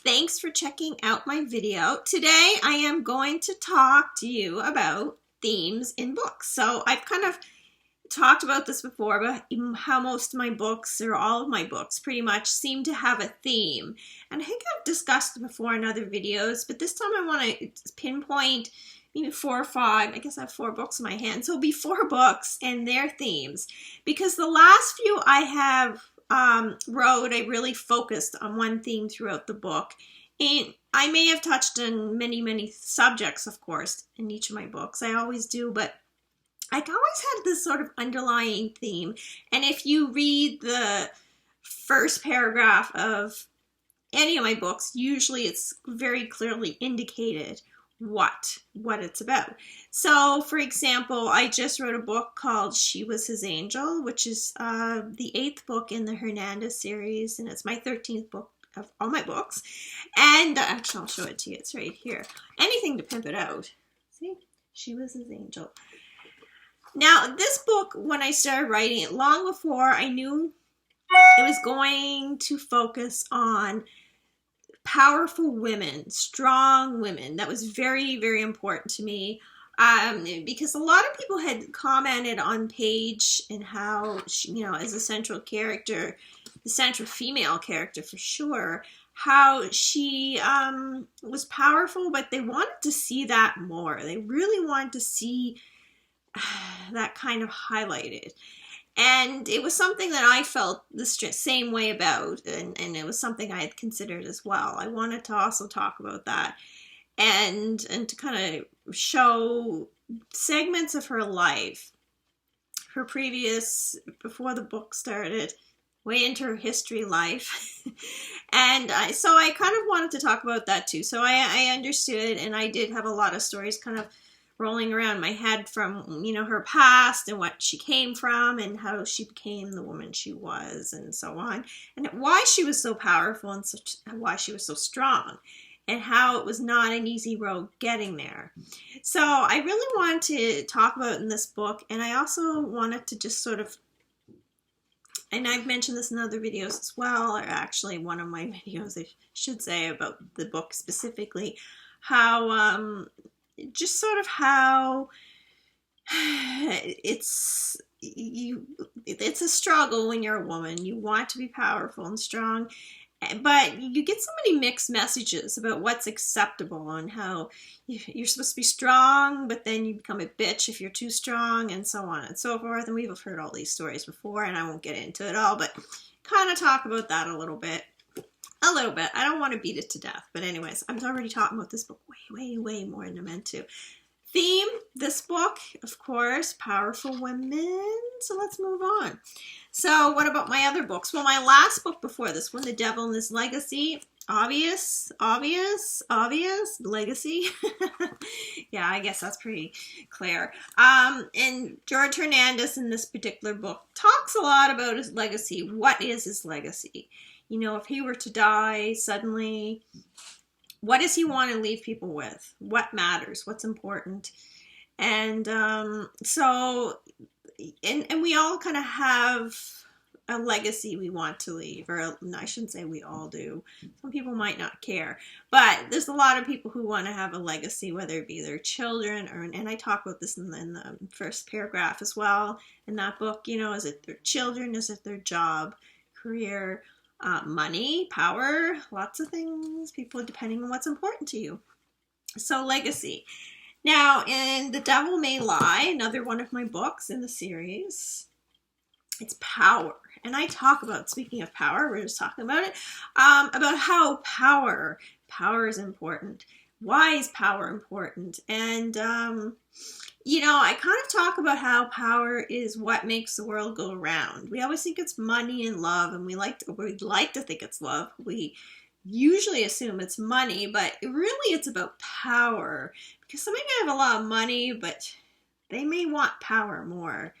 Thanks for checking out my video. Today I am going to talk to you about themes in books. So I've kind of talked about this before, but how most of my books, or all of my books pretty much, seem to have a theme. And I think I've discussed it before in other videos, but this time I want to pinpoint maybe 4 or 5. I guess I have 4 books in my hand. So it'll be 4 books and their themes. Because the last few I have wrote, I really focused on one theme throughout the book. And I may have touched on many subjects, of course, in each of my books. I always do, but I always had this sort of underlying theme. And if you read the first paragraph of any of my books, usually it's very clearly indicated what it's about. So, for example, I just wrote a book called She Was His Angel, which is the 8th book in the Hernandez series, and it's my 13th book of all my books. And actually, I'll show it to you. It's right here. Anything to pimp it out. See? She Was His Angel. Now, this book, when I started writing it, long before I knew it was going to focus on powerful women, strong women. That was very important to me, because a lot of people had commented on Paige and how she, as a central character, the central female character for sure, how she was powerful, but they wanted to see that more. They really wanted to see that kind of highlighted. And it was something that I felt the same way about, and it was something I had considered as well. I wanted to also talk about that and to kind of show segments of her life, her previous, before the book started, way into her history life. And so I kind of wanted to talk about that too. So I understood, and I did have a lot of stories kind of rolling around my head from, her past and what she came from and how she became the woman she was and so on. And why she was so powerful and why she was so strong and how it was not an easy road getting there. So I really wanted to talk about it in this book, and I also wanted to just sort of, and I've mentioned this in other videos as well, or actually one of my videos, I should say, about the book specifically, how just sort of how it's a struggle when you're a woman. You want to be powerful and strong, but you get so many mixed messages about what's acceptable and how you're supposed to be strong, but then you become a bitch if you're too strong, and so on and so forth. And we've heard all these stories before, and I won't get into it all, but kind of talk about that a little bit. I don't want to beat it to death. But anyways, I'm already talking about this book way more than I meant to. Theme, this book, of course, powerful women. So let's move on. So what about my other books? Well, my last book before this one, The Devil and His Legacy. Obvious, legacy. Yeah, I guess that's pretty clear. And George Hernandez in this particular book talks a lot about his legacy. What is his legacy? If he were to die suddenly, what does he want to leave people with? What matters? What's important? And so we all kind of have a legacy we want to leave, or I shouldn't say we all do. Some people might not care, but there's a lot of people who want to have a legacy, whether it be their children, and I talk about this in the first paragraph as well in that book. Is it their children? Is it their job, career? Money, power, lots of things, people, depending on what's important to you. So legacy. Now, in The Devil May Lie, another one of my books in the series, it's power. And I talk about, speaking of power, we're just talking about it, about how power is important. Why is power important? And, I kind of talk about how power is what makes the world go around. We always think it's money and love, and we'd like to think it's love. We usually assume it's money, but really it's about power. Because somebody may have a lot of money, but they may want power more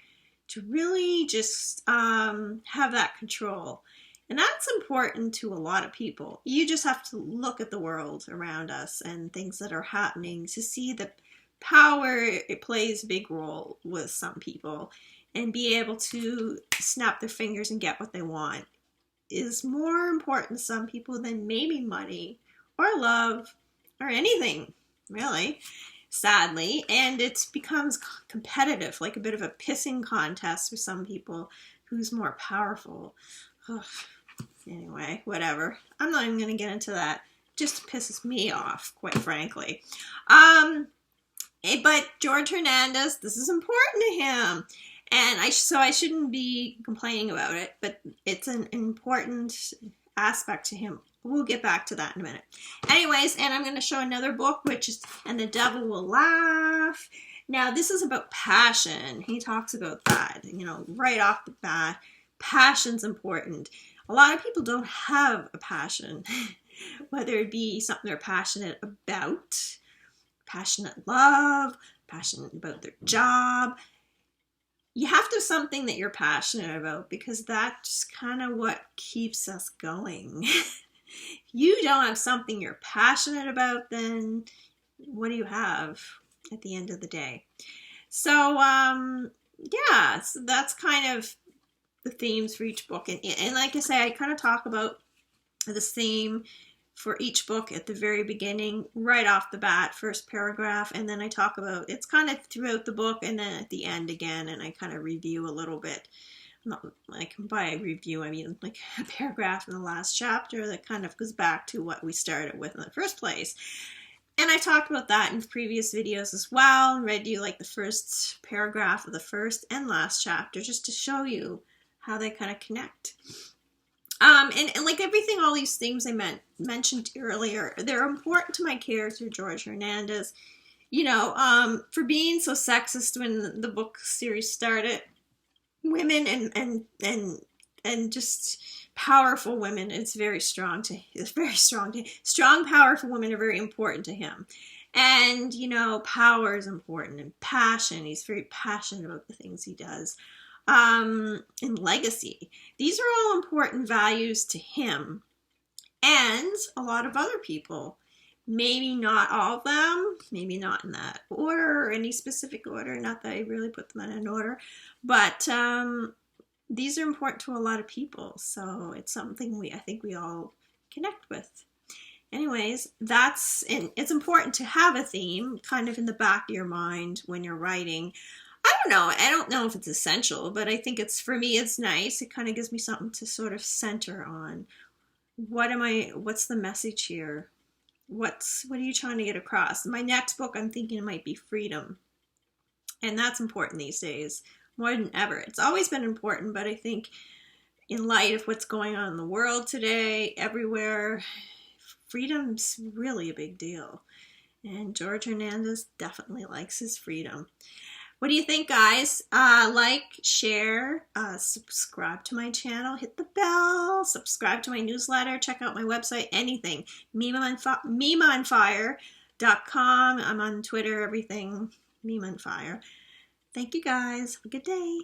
to really just have that control. And that's important to a lot of people. You just have to look at the world around us and things that are happening to see that power, it plays a big role with some people, and be able to snap their fingers and get what they want is more important to some people than maybe money or love or anything, really, sadly. And it becomes competitive, like a bit of a pissing contest with some people who's more powerful. Ugh. Anyway, whatever. I'm not even going to get into that. It just pisses me off, quite frankly. But George Hernandez, this is important to him. And so I shouldn't be complaining about it, but it's an important aspect to him. We'll get back to that in a minute. Anyways, and I'm going to show another book, which is And the Devil Will Laugh. Now, this is about passion. He talks about that, right off the bat. Passion's important. A lot of people don't have a passion, whether it be something they're passionate about, passionate love, passionate about their job. You have to have something that you're passionate about, because that's kind of what keeps us going. If you don't have something you're passionate about, then what do you have at the end of the day? So, yeah, so that's kind of the themes for each book. And like I say, I kind of talk about the theme for each book at the very beginning, right off the bat, first paragraph, and then I talk about, it's kind of throughout the book, and then at the end again, and I kind of review a little bit. Not like by review, I mean like a paragraph in the last chapter that kind of goes back to what we started with in the first place. And I talked about that in previous videos as well, read you like the first paragraph of the first and last chapter, just to show you how they kind of connect. And like everything, all these things I mentioned earlier, they're important to my character, George Hernandez. For being so sexist when the book series started, women and just powerful women, strong, powerful women are very important to him. And, power is important, and passion. He's very passionate about the things he does. And legacy. These are all important values to him and a lot of other people. Maybe not all of them, maybe not in that order or any specific order, not that I really put them in an order, but these are important to a lot of people, so it's something I think we all connect with. Anyways, it's important to have a theme kind of in the back of your mind when you're writing. I don't know if it's essential, but I think for me, it's nice. It kind of gives me something to sort of center on. What's the message here? What are you trying to get across? My next book, I'm thinking it might be freedom. And that's important these days, more than ever. It's always been important, but I think in light of what's going on in the world today, everywhere, freedom's really a big deal. And George Hernandez definitely likes his freedom. What do you think, guys? Like, share, subscribe to my channel, hit the bell, subscribe to my newsletter, check out my website, anything. MimaOnFire.com. I'm on Twitter, everything. Mima on Fire. Thank you, guys. Have a good day.